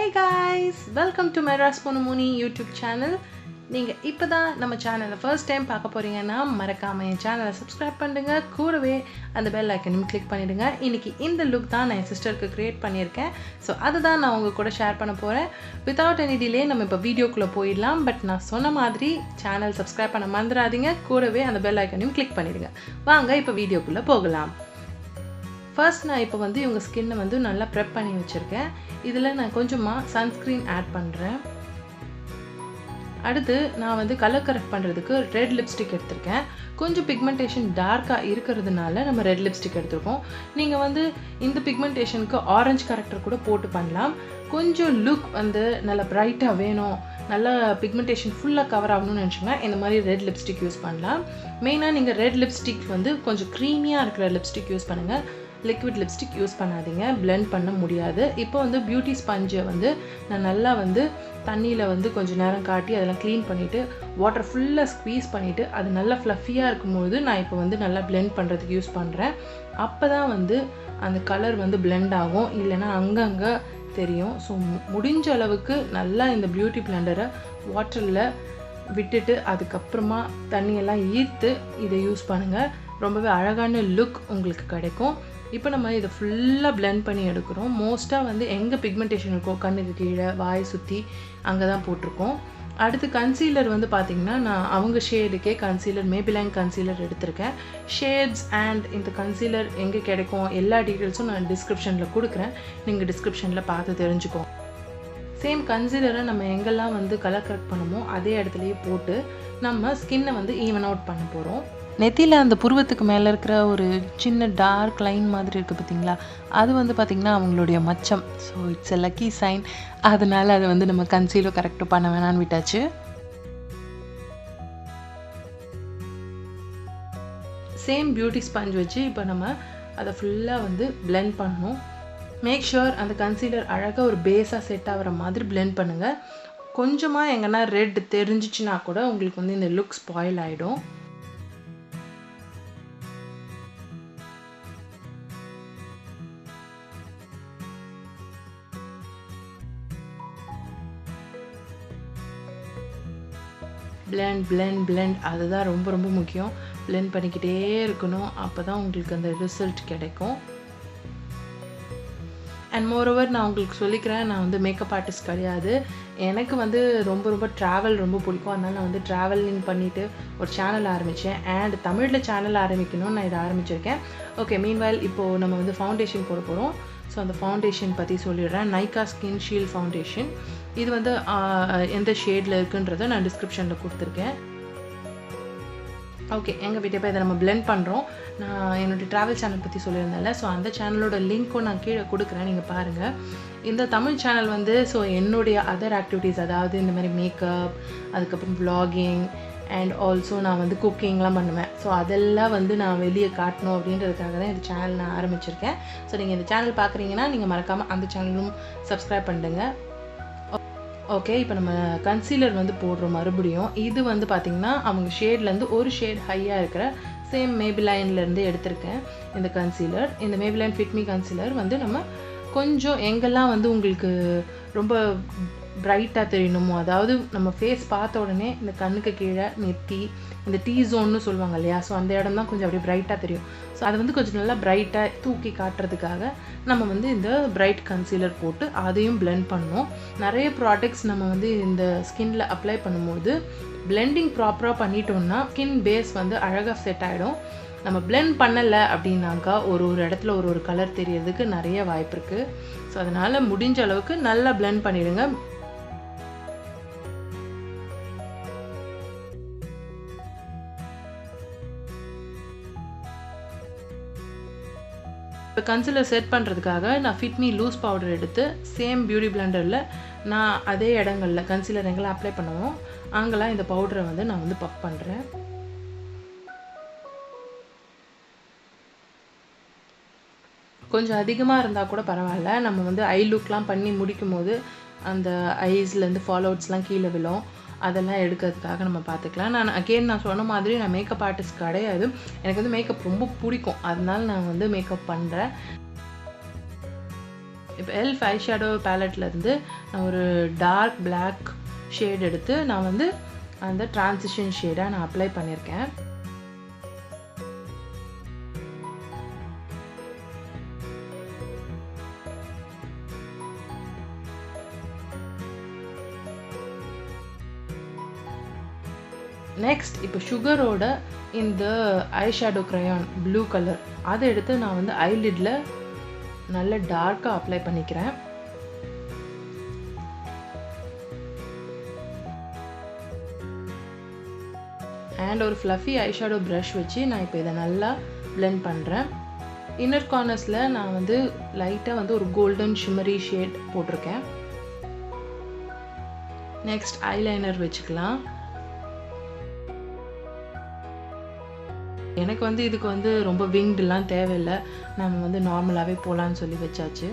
Hey guys, welcome to Madras Ponumuni YouTube channel. நீங்க இப்பதான் நம்ம சேனலை ஃபர்ஸ்ட் டைம் பார்க்க போறீங்கன்னா மறக்காம என் சேனலை சப்ஸ்கிரைப் பண்ணுங்க, கூடவே அந்த பெல் ஐக்கனையும் கிளிக் பண்ணிடுங்க. இன்னைக்கு இந்த லுக் தான் நான் என் சிஸ்டருக்கு கிரியேட் பண்ணியிருக்கேன். ஸோ அதுதான் நான் உங்க கூட ஷேர் பண்ண போறேன். வித்தவுட் எனி டிலே நம்ம இப்போ வீடியோக்குள்ள போயிடலாம். பட் நான் சொன்ன மாதிரி சேனல் சப்ஸ்கிரைப் பண்ண மறந்துடாதீங்க, கூடவே அந்த பெல் ஐக்கனையும் கிளிக் பண்ணிடுங்க. வாங்க இப்போ வீடியோக்குள்ள போகலாம். ஃபர்ஸ்ட் நான் இப்போ வந்து இவங்க ஸ்கின்னை வந்து நல்லா ப்ரெப் பண்ணி வச்சுருக்கேன். இதில் நான் கொஞ்சமாக சன்ஸ்க்ரீன் ஆட் பண்ணுறேன். அடுத்து நான் வந்து கலர் கரெக்ட் பண்ணுறதுக்கு ரெட் லிப்ஸ்டிக் எடுத்திருக்கேன். கொஞ்சம் பிக்மெண்டேஷன் டார்க்காக இருக்கிறதுனால நம்ம ரெட் லிப்ஸ்டிக் எடுத்துருக்கோம். நீங்கள் வந்து இந்த பிக்மெண்டேஷனுக்கு ஆரஞ்சு கரெக்டர் கூட போட்டு பண்ணலாம். கொஞ்சம் லுக் வந்து நல்லா ப்ரைட்டாக வேணும், நல்லா பிக்மெண்டேஷன் ஃபுல்லாக கவர் ஆகணும்னு நினச்சிங்கன்னா இந்த மாதிரி ரெட் லிப்ஸ்டிக் யூஸ் பண்ணலாம். மெயினாக நீங்கள் ரெட் லிப்ஸ்டிக் வந்து கொஞ்சம் க்ரீமியாக இருக்கிற லிப்ஸ்டிக் யூஸ் பண்ணுங்கள். லிக்விட் லிப்ஸ்டிக் யூஸ் பண்ணாதீங்க, பிளெண்ட் பண்ண முடியாது. இப்போ வந்து பியூட்டி ஸ்பஞ்சை வந்து நான் நல்லா வந்து தண்ணியில் வந்து கொஞ்சம் நேரம் காட்டி அதெல்லாம் க்ளீன் பண்ணிவிட்டு வாட்டர் ஃபுல்லாக ஸ்க்வீஸ் பண்ணிவிட்டு அது நல்லா ஃப்ளஃபியாக இருக்கும்போது நான் இப்போ வந்து நல்லா பிளெண்ட் பண்ணுறதுக்கு யூஸ் பண்ணுறேன். அப்போ தான் வந்து அந்த கலர் வந்து பிளெண்ட் ஆகும், இல்லைன்னா அங்கங்கே தெரியும். ஸோ முடிஞ்ச அளவுக்கு நல்லா இந்த பியூட்டி பிளெண்டரை வாட்டரில் விட்டுட்டு அதுக்கப்புறமா தண்ணியெல்லாம் ஈர்த்து இதை யூஸ் பண்ணுங்கள். ரொம்பவே அழகான லுக் உங்களுக்கு கிடைக்கும். இப்போ நம்ம இதை ஃபுல்லாக பிளெண்ட் பண்ணி எடுக்கிறோம். மோஸ்ட்டாக வந்து எங்கே பிக்மெண்டேஷன் இருக்கோ கண்ணுக்கு கீழே வாய் சுற்றி அங்கே தான் போட்டிருக்கோம். அடுத்து கன்சீலர் வந்து பார்த்திங்கன்னா நான் அவங்க ஷேடுக்கே கன்சீலர் மேபிலைன் கன்சீலர் எடுத்திருக்கேன். ஷேட்ஸ் அண்ட் இந்த கன்சீலர் எங்கே கிடைக்கும் எல்லா டீட்டெயில்ஸும் நான் டிஸ்கிரிப்ஷனில் கொடுக்குறேன், நீங்கள் டிஸ்கிரிப்ஷனில் பார்த்து தெரிஞ்சுக்கோங்க. சேம் கன்சீலரை நம்ம எங்கெல்லாம் வந்து கலர் கரெக்ட் பண்ணுமோ அதே இடத்துலையே போட்டு நம்ம ஸ்கின்னை வந்து ஈவன் அவுட் பண்ண போகிறோம். நெத்தியில் அந்த புருவத்துக்கு மேலே இருக்கிற ஒரு சின்ன டார்க் லைன் மாதிரி இருக்குது பார்த்தீங்களா, அது வந்து பார்த்திங்கன்னா அவங்களுடைய மச்சம். So it's a lucky sign. அதனால் அதை வந்து நம்ம கன்சீலர் கரெக்டாக பண்ண வேணான்னு விட்டாச்சு. சேம் பியூட்டி ஸ்பஞ்ச் வச்சு இப்போ நம்ம அதை ஃபுல்லாக வந்து பிளெண்ட் பண்ணணும். மேக் ஷுர் அந்த கன்சீலர் அழகாக ஒரு பேஸாக செட் ஆகிற மாதிரி பிளெண்ட் பண்ணுங்கள். கொஞ்சமாக எங்கன்னா ரெட் தெரிஞ்சிச்சுன்னா கூட உங்களுக்கு வந்து இந்த லுக் ஸ்பாயில் ஆகிடும். பிளெண்ட் பிளெண்ட் பிளெண்ட் அதுதான் ரொம்ப ரொம்ப முக்கியம். பிளெண்ட் பண்ணிக்கிட்டே இருக்கணும், அப்போ தான் உங்களுக்கு அந்த ரிசல்ட் கிடைக்கும். அண்ட் மோரோவர் நான் உங்களுக்கு சொல்லிக்கிறேன், நான் வந்து மேக்கப் ஆர்டிஸ்ட் கிடையாது. எனக்கு வந்து ரொம்ப ரொம்ப ட்ராவல் ரொம்ப பிடிக்கும். அதனால் நான் வந்து ட்ராவலிங் பண்ணிவிட்டு ஒரு சேனல் ஆரம்பித்தேன். அண்ட் தமிழில் சேனல் ஆரம்பிக்கணும்னு நான் இதை ஆரம்பிச்சிருக்கேன். ஓகே, மீன்வைல் இப்போது நம்ம வந்து ஃபவுண்டேஷன் போட போகிறோம். ஸோ அந்த ஃபவுண்டேஷன் பற்றி சொல்லிடுறேன். Nykaa skin shield foundation. இது வந்து எந்த ஷேடில் இருக்குன்றதை நான் டிஸ்கிரிப்ஷனில் கொடுத்துருக்கேன். ஓகே, எங்கள் வீட்டை போய் இதை நம்ம பிளெண்ட் பண்ணுறோம். நான் என்னுடைய ட்ராவல் சேனல் பற்றி சொல்லியிருந்தேன்ல, ஸோ அந்த சேனலோட லிங்க்கும் நான் கீழே கொடுக்குறேன், நீங்கள் பாருங்கள். இந்த தமிழ் சேனல் வந்து ஸோ என்னுடைய அதர் ஆக்டிவிட்டீஸ், அதாவது இந்த மாதிரி மேக்கப், அதுக்கப்புறம் வ்ளாகிங் அண்ட் ஆல்சோ நான் வந்து குக்கிங்லாம் பண்ணுவேன். ஸோ அதெல்லாம் வந்து நான் வெளியே காட்டணும் அப்படின்றதுக்காக தான் இந்த சேனல் நான் ஆரம்பிச்சிருக்கேன். ஸோ நீங்கள் இந்த சேனல் பார்க்குறீங்கன்னா நீங்கள் மறக்காமல் அந்த சேனலும் சப்ஸ்கிரைப் பண்ணுங்க. ஓகே, இப்போ நம்ம கன்சீலர் வந்து போடுறோம் மறுபடியும். இது வந்து பார்த்திங்கன்னா அவங்க ஷேட்லேருந்து ஒரு ஷேட் ஹையாக இருக்கிற சேம் மேபிலைன்லேருந்து எடுத்திருக்கேன் இந்த கன்சீலர். இந்த மேபிலைன் ஃபிட்மி கன்சீலர் வந்து நம்ம கொஞ்சம் எங்கெல்லாம் வந்து உங்களுக்கு ரொம்ப பிரைட்டாக தெரியணுமோ, அதாவது நம்ம ஃபேஸ் பார்த்த உடனே இந்த கண்ணுக்கு கீழே நெத்தி, இந்த டீ ஜோன்னு சொல்லுவாங்க இல்லையா, ஸோ அந்த இடம் தான் கொஞ்சம் அப்படியே பிரைட்டாக தெரியும். ஸோ அதை வந்து கொஞ்சம் நல்லா பிரைட்டாக தூக்கி காட்டுறதுக்காக நம்ம வந்து இந்த பிரைட் கன்சீலர் போட்டு அதையும் பிளெண்ட் பண்ணோம். நிறைய ப்ராடக்ட்ஸ் நம்ம வந்து இந்த ஸ்கின்ல அப்ளை பண்ணும்போது பிளெண்டிங் ப்ராப்பராக பண்ணிட்டோம்னா ஸ்கின் பேஸ் வந்து அழகாக செட் ஆகிடும். நம்ம பிளெண்ட் பண்ணலை அப்படின்னாக்கா ஒரு இடத்துல ஒரு கலர் தெரியறதுக்கு நிறைய வாய்ப்பு இருக்குது. ஸோ அதனால் முடிஞ்ச அளவுக்கு நல்லா பிளெண்ட் பண்ணிடுங்க. இப்போ கன்சீலர் செட் பண்ணுறதுக்காக நான் ஃபிட்மி லூஸ் பவுடர் எடுத்து சேம் பியூட்டி பிளெண்டரில் நான் அதே இடங்களில் கன்சீலர் எங்கெல்லாம் அப்ளை பண்ணுவோம் அங்கெல்லாம் இந்த பவுடரை வந்து நான் வந்து பஃப் பண்ணுறேன். கொஞ்சம் அதிகமாக இருந்தால் கூட பரவாயில்ல, நம்ம வந்து ஐ லுக்லாம் பண்ணி முடிக்கும் போது அந்த ஐஸ்லேருந்து ஃபால் அவுட்ஸ்லாம் கீழே விழும், அதெல்லாம் எடுக்கிறதுக்காக நம்ம பார்த்துக்கலாம். நான் சொன்ன மாதிரி நான் மேக்கப் ஆர்டிஸ்ட் கிடையாது. எனக்கு வந்து மேக்கப் ரொம்ப பிடிக்கும், அதனால நான் வந்து மேக்கப் பண்ணுறேன். இப்போ எல்ஃப் ஐ ஷேடோ பேலட்லேருந்து நான் ஒரு டார்க் பிளாக் ஷேட் எடுத்து நான் வந்து அந்த டிரான்சிஷன் ஷேடாக நான் அப்ளை பண்ணியிருக்கேன். நெக்ஸ்ட் இப்போ சுகரோட இந்த eye shadow crayon blue colour அதை எடுத்து நான் வந்து ஐலிட்ல நல்ல டார்க்காக அப்ளை பண்ணிக்கிறேன். அண்ட் ஒரு ஃப்ளஃபி ஐ ஷேடோ ப்ரஷ் வச்சு நான் இப்போ இதை நல்லா பிளெண்ட் பண்ணுறேன். இன்னர் கார்னர்ஸில் நான் வந்து லைட்டாக வந்து ஒரு கோல்டன் ஷிம்மரி ஷேட் போட்டிருக்கேன். நெக்ஸ்ட் ஐலைனர் வச்சுக்கலாம். எனக்கு வந்து இதுக்கு வந்து ரொம்ப விங்டெலாம் தேவையில்லை, நம்ம வந்து நார்மலாகவே போகலான்னு சொல்லி வச்சாச்சு.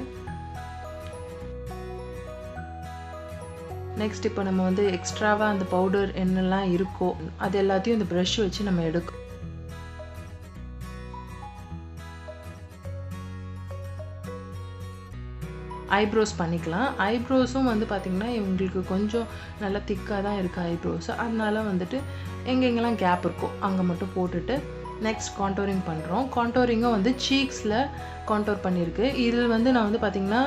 நெக்ஸ்ட் இப்போ நம்ம வந்து எக்ஸ்ட்ராவாக அந்த பவுடர் என்னெல்லாம் இருக்கோ அது எல்லாத்தையும் இந்த ப்ரஷ் வச்சு நம்ம எடுக்கும். ஐப்ரோஸ் பண்ணிக்கலாம். ஐப்ரோஸும் வந்து பார்த்திங்கன்னா இவங்களுக்கு கொஞ்சம் நல்லா திக்காக தான் இருக்குது ஐப்ரோஸ். அதனால வந்துட்டு எங்கெங்கெல்லாம் கேப் இருக்கோ அங்கே மட்டும் போட்டுட்டு நெக்ஸ்ட் கான்டோரிங் பண்ணுறோம். கான்டோரிங்கும் வந்து சீக்ஸில் கான்டோர் பண்ணியிருக்கு. இதில் வந்து நான் வந்து பார்த்திங்கன்னா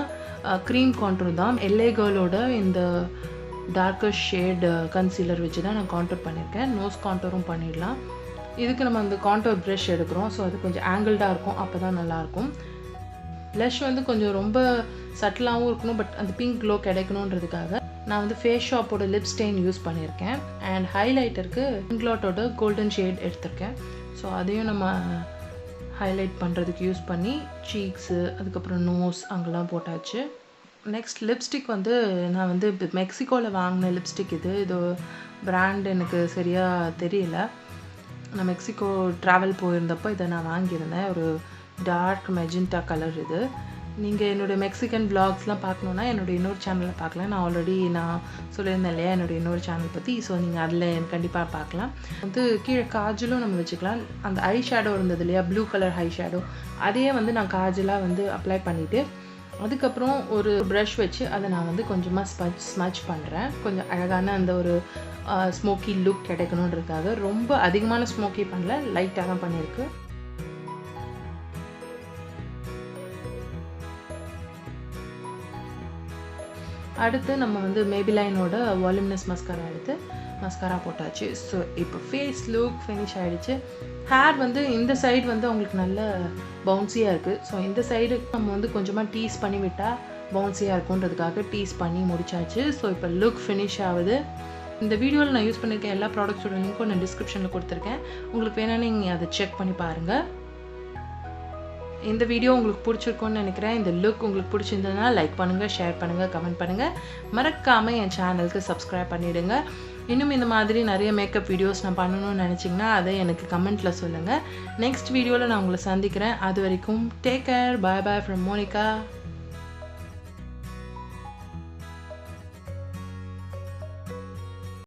க்ரீம் கான்டோர் தான், எல்ஏ கேர்ளோட இந்த டார்க்கர் ஷேட் கன்சீலர் வச்சு தான் நான் கான்டோர் பண்ணியிருக்கேன். நோஸ் கான்டோரும் பண்ணிடலாம். இதுக்கு நம்ம அந்த கான்டோர் ப்ரஷ் எடுக்கிறோம், ஸோ அது கொஞ்சம் ஆங்கிள்டாக இருக்கும், அப்போ தான் நல்லாயிருக்கும். ப்ளஷ் வந்து கொஞ்சம் ரொம்ப சட்டிலாகவும் இருக்கணும், பட் அந்த பிங்க் க்ளோ கிடைக்கணுன்றதுக்காக நான் வந்து ஃபேஸ் ஷாப்போட லிப் ஸ்டெயின் யூஸ் பண்ணியிருக்கேன். அண்ட் ஹைலைட்டருக்கு இங்க்லாட்டோட கோல்டன் ஷேட் எடுத்திருக்கேன். ஸோ அதையும் நம்ம ஹைலைட் பண்ணுறதுக்கு யூஸ் பண்ணி சீக்ஸு அதுக்கப்புறம் நோஸ் அங்கெல்லாம் போட்டாச்சு. நெக்ஸ்ட் லிப்ஸ்டிக் வந்து நான் வந்து மெக்சிகோவில் வாங்கின லிப்ஸ்டிக் இது பிராண்ட் எனக்கு சரியாக தெரியல. நான் மெக்சிகோ ட்ராவல் போயிருந்தப்போ இதை நான் வாங்கியிருந்தேன். ஒரு டார்க் மெஜெண்டா கலர் இது. நீங்கள் என்னோடய மெக்சிகன் விளாக்ஸ்லாம் பார்க்கணுன்னா என்னோடய இன்னொரு சேனலில் பார்க்கலாம். நான் ஆல்ரெடி சொல்லியிருந்தேன் இல்லையா என்னோடய இன்னொரு சேனல் பற்றி. ஸோ நீங்கள் அதில் கண்டிப்பாக பார்க்கலாம். வந்து கீழே காஜலும் நம்ம வச்சுக்கலாம். அந்த ஐ ஷேடோ இருந்தது இல்லையா ப்ளூ கலர் ஐ ஷேடோ, அதையே வந்து நான் காஜலாக வந்து அப்ளை பண்ணிவிட்டு அதுக்கப்புறம் ஒரு ப்ரஷ் வச்சு அதை நான் வந்து கொஞ்சமாக ஸ்மச் பண்ணுறேன். கொஞ்சம் அழகான அந்த ஒரு ஸ்மோக்கி லுக் கிடைக்கணுன்றதுக்காக. ரொம்ப அதிகமான ஸ்மோக்கி பண்ணல, லைட்டாக தான் பண்ணியிருக்கு. அடுத்து நம்ம வந்து மேபிலைனோட வால்யூமினஸ் மஸ்காரா எடுத்து மஸ்காரா போட்டாச்சு. ஸோ இப்போ ஃபேஸ் லுக் ஃபினிஷ் ஆகிடுச்சு. ஹேர் வந்து இந்த சைடு வந்து அவங்களுக்கு நல்ல பவுன்ஸியாக இருக்குது. ஸோ இந்த சைடு நம்ம வந்து கொஞ்சமாக டீஸ் பண்ணி விட்டால் பவுன்ஸியாக இருக்குன்றதுக்காக டீஸ் பண்ணி முடிச்சாச்சு. ஸோ இப்போ லுக் ஃபினிஷ் ஆகுது. இந்த வீடியோவில் நான் யூஸ் பண்ணியிருக்கேன் எல்லா ப்ராடக்ட்ஸோட லிங்க்கும் நான் டிஸ்கிரிப்ஷனில் கொடுத்துருக்கேன். உங்களுக்கு வேணால் நீங்கள் அதை செக் பண்ணி பாருங்கள். இந்த வீடியோ உங்களுக்கு பிடிச்சிருக்கும்னு நினைக்கிறேன். இந்த லுக் உங்களுக்கு பிடிச்சிருந்ததுன்னா லைக் பண்ணுங்கள், ஷேர் பண்ணுங்கள், கமெண்ட் பண்ணுங்கள். மறக்காமல் என் சேனலுக்கு சப்ஸ்கிரைப் பண்ணிவிடுங்க. இன்னும் இந்த மாதிரி நிறைய மேக்கப் வீடியோஸ் நான் பண்ணணும்னு நினச்சிங்கன்னா அதை எனக்கு கமெண்ட்டில் சொல்லுங்கள். நெக்ஸ்ட் வீடியோவில் நான் உங்களை சந்திக்கிறேன். அது வரைக்கும் take care. Bye bye from Monica.